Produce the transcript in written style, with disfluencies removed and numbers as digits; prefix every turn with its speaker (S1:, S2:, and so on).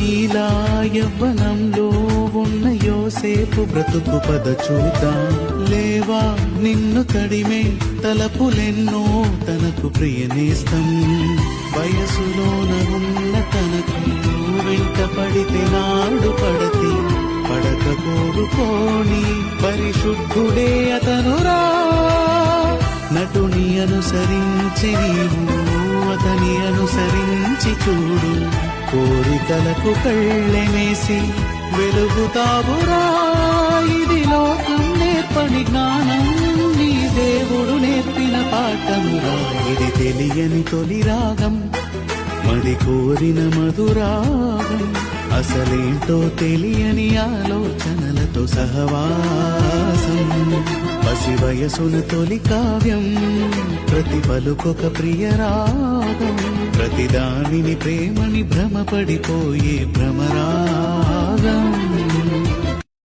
S1: నీలా యవ్వనంలో ఉన్న యోసేపు బ్రతుకు పద చూద్దాం. లేవా నిన్ను తడిమే తలపులెన్నో తనకు ప్రియనేస్తం. వయసులోన ఉన్న తనకు వెంట పడితే నాడు పడతి పడక కోరుకోని పరిశుద్ధుడే అతనురా. నటుని అనుసరించి నీవు అతని అనుసరించి చూడు. కోరికలకు కళ్ళెమేసి వెలుగుతావురా. ఇది లోకం నేర్పని జ్ఞానం, నీ దేవుడు నేర్పిన పాఠమురా. ఇది తెలియని తొలి రాగం, మది కోరిన మధురాగం. అసలేంటో తెలియని ఆలోచనలతో సహవాసం. పసి వయసున తొలి కావ్యం, ప్రతి పలుకొక ప్రియ రాగం. ప్రతిదానిని ప్రేమని భ్రమపడిపోయే భ్రమరా.